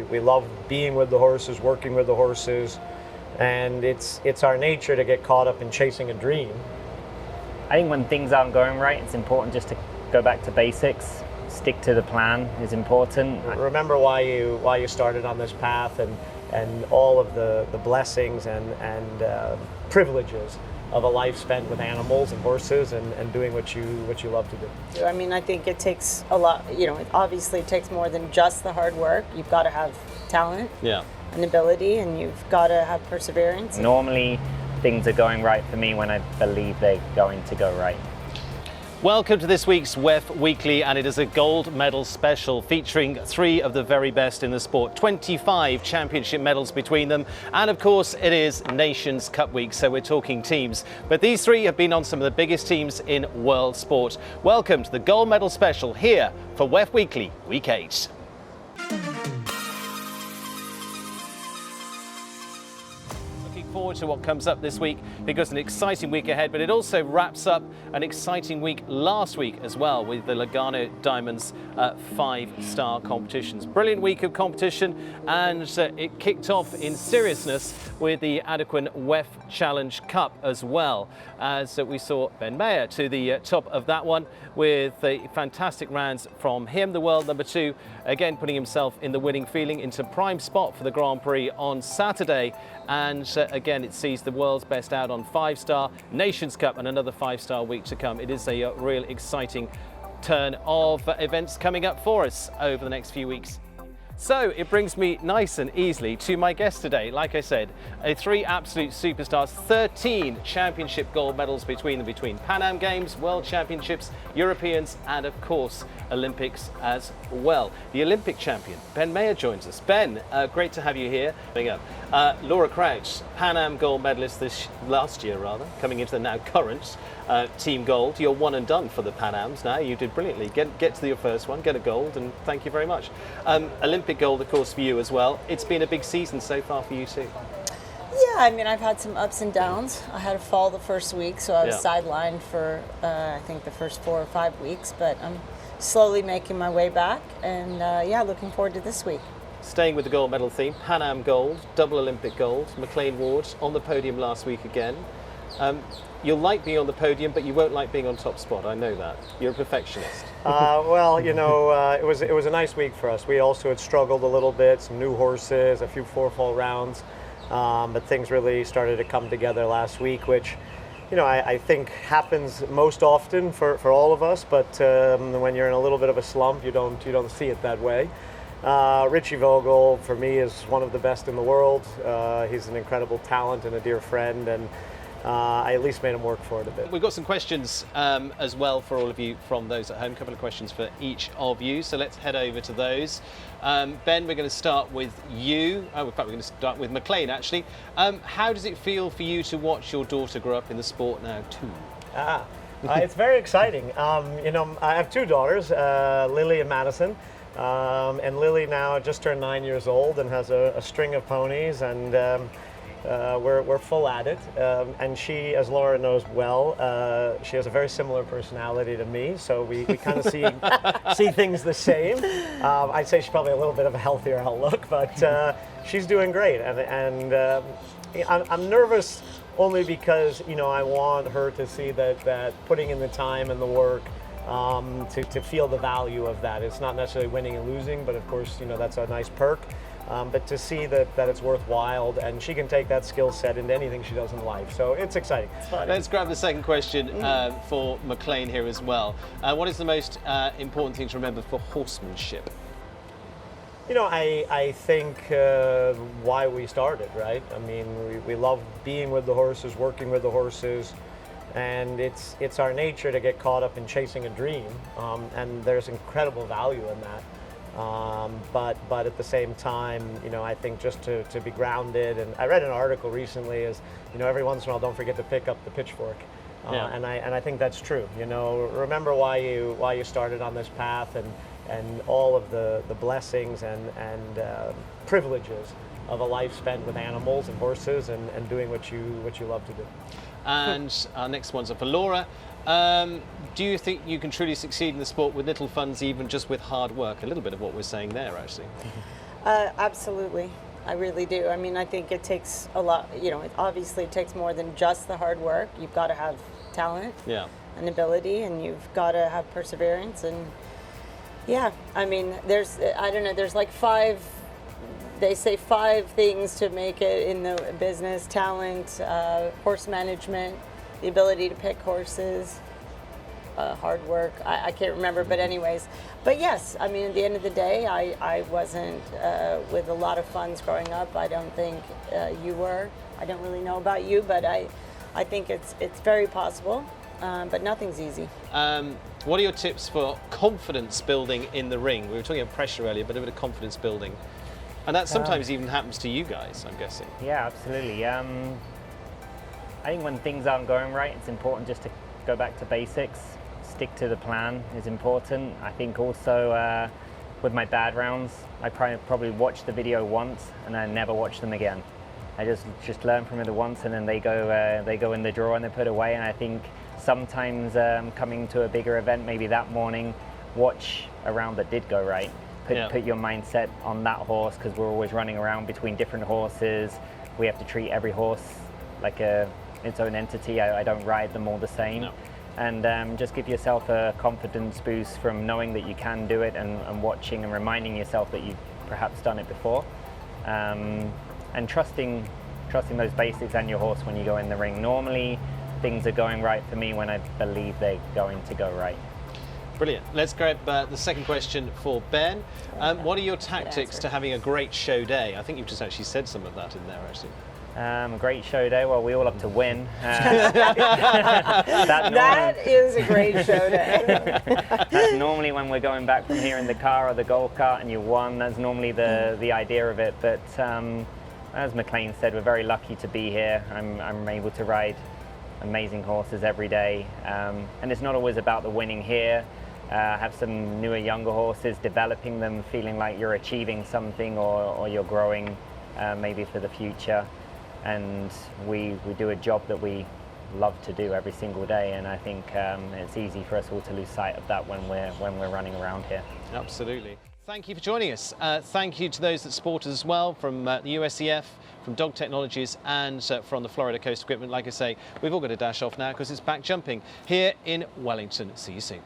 We love being with the horses, working with the horses, and it's our nature to get caught up in chasing a dream. I think when things aren't going right, it's important just to go back to basics. Stick to the plan is important. Remember why you started on this path, and all of the blessings and privileges of a life spent with animals and horses and doing what you love to do. I mean, I think it takes a lot, it obviously takes more than just the hard work. You've got to have talent and ability, and you've got to have perseverance. Normally, things are going right for me when I believe they're going to go right. Welcome to this week's WEF Weekly, and it is a gold medal special featuring 3 of the very best in the sport, 25 championship medals between them, and of course it is Nations Cup week, so we're talking teams. But these 3 have been on some of the biggest teams in world sport. Welcome to the gold medal special here for WEF Weekly Week 8. Forward to what comes up this week, because an exciting week ahead, but it also wraps up an exciting week last week as well with the Lugano Diamonds 5-star competitions. Brilliant week of competition, and it kicked off in seriousness with the Adequan WEF Challenge Cup as well, as we saw Ben Maher to the top of that one with fantastic rounds from him, the world number 2, again putting himself in the winning feeling into prime spot for the Grand Prix on Saturday. And again, it sees the world's best out on 5-star, Nations Cup, and another 5-star week to come. It is a real exciting turn of events coming up for us over the next few weeks. So it brings me nice and easily to my guest today. Like I said, 3 absolute superstars, 13 championship gold medals between them, between Pan Am Games, World Championships, Europeans, and of course Olympics as well. The Olympic champion, Ben Maher, joins us. Ben, great to have you here. Laura Kraut, Pan Am gold medalist last year, coming into the now current team gold. You're one and done for the Pan Ams now. You did brilliantly. Get to your first one, get a gold, and thank you very much. Olympic gold, of course, for you as well. It's been a big season so far for you too. Yeah, I mean, I've had some ups and downs. I had a fall the first week, so I was sidelined for, I think, the first 4 or 5 weeks, but I'm slowly making my way back, and looking forward to this week. Staying with the gold medal theme, Pan Am gold, double Olympic gold, McLain Ward on the podium last week again. You'll like being on the podium, but you won't like being on top spot. I know that. You're a perfectionist. Well, it was a nice week for us. We also had struggled a little bit, some new horses, a few forefall rounds, but things really started to come together last week, which, I think happens most often for all of us. But when you're in a little bit of a slump, you don't see it that way. Richie Vogel, for me, is one of the best in the world. He's an incredible talent and a dear friend, and I at least made him work for it a bit. We've got some questions as well for all of you from those at home. A couple of questions for each of you, so let's head over to those. Ben, we're going to start with you. In fact, we're going to start with McLain, actually. How does it feel for you to watch your daughter grow up in the sport now too? It's very exciting. I have 2 daughters, Lily and Madison. And Lily now just turned 9 years old and has a string of ponies, and we're full at it. And she, as Laura knows well, she has a very similar personality to me, so we kind of see things the same. I'd say she's probably a little bit of a healthier outlook, but she's doing great. And I'm nervous only because I want her to see that putting in the time and the work, to feel the value of that. It's not necessarily winning and losing, but of course, that's a nice perk. But to see that it's worthwhile, and she can take that skill set into anything she does in life. So it's exciting. It's fun. Let's grab the second question for McLain here as well. What is the most important thing to remember for horsemanship? I think why we started, right? I mean, we love being with the horses, working with the horses, and it's our nature to get caught up in chasing a dream, and there's incredible value in that. But at the same time, I think just to be grounded, and I read an article recently is, every once in a while, don't forget to pick up the pitchfork. And I think that's true. Remember why you started on this path, and all of the blessings and privileges of a life spent with animals and horses and doing what you love to do. And our next one's for Laura. Do you think you can truly succeed in the sport with little funds, even just with hard work? A little bit of what we're saying there, actually. Absolutely. I really do. I mean, I think it takes a lot, it obviously takes more than just the hard work. You've got to have talent and ability, and you've got to have perseverance. And yeah, I mean, there's like they say 5 things to make it in the business: talent, horse management, the ability to pick horses, hard work. I can't remember, but anyways. But yes, I mean, at the end of the day, I wasn't with a lot of funds growing up. I don't think you were. I don't really know about you, but I think it's very possible, but nothing's easy. What are your tips for confidence building in the ring? We were talking about pressure earlier, but a bit of confidence building. And that sometimes even happens to you guys, I'm guessing. Yeah, absolutely. I think when things aren't going right, it's important just to go back to basics. Stick to the plan is important. I think also with my bad rounds, I probably watched the video once and I never watched them again. I just learn from it once, and then they go in the drawer and they're put away. And I think sometimes coming to a bigger event, maybe that morning, watch a round that did go right. Put your mindset on that horse, because we're always running around between different horses. We have to treat every horse like its own entity. I don't ride them all the same. No. And just give yourself a confidence boost from knowing that you can do it, and watching and reminding yourself that you've perhaps done it before. And trusting those basics and your horse when you go in the ring. Normally, things are going right for me when I believe they're going to go right. Brilliant. Let's grab the second question for Ben. What are your tactics to having a great show day? I think you've just actually said some of that in there, actually. A great show day. Well, we all have to win. That is a great show day. That's normally when we're going back from here in the car or the golf cart and you won. That's normally the idea of it. But as McLain said, we're very lucky to be here. I'm able to ride amazing horses every day, and it's not always about the winning here. Have some newer, younger horses, developing them, feeling like you're achieving something or you're growing maybe for the future. And we do a job that we love to do every single day, and I think it's easy for us all to lose sight of that when we're running around here. Absolutely. Thank you for joining us. Thank you to those that support us as well, from the USEF, from Dog Technologies, and from the Florida Coast Equipment. Like I say, we've all got to dash off now because it's back jumping here in Wellington. See you soon.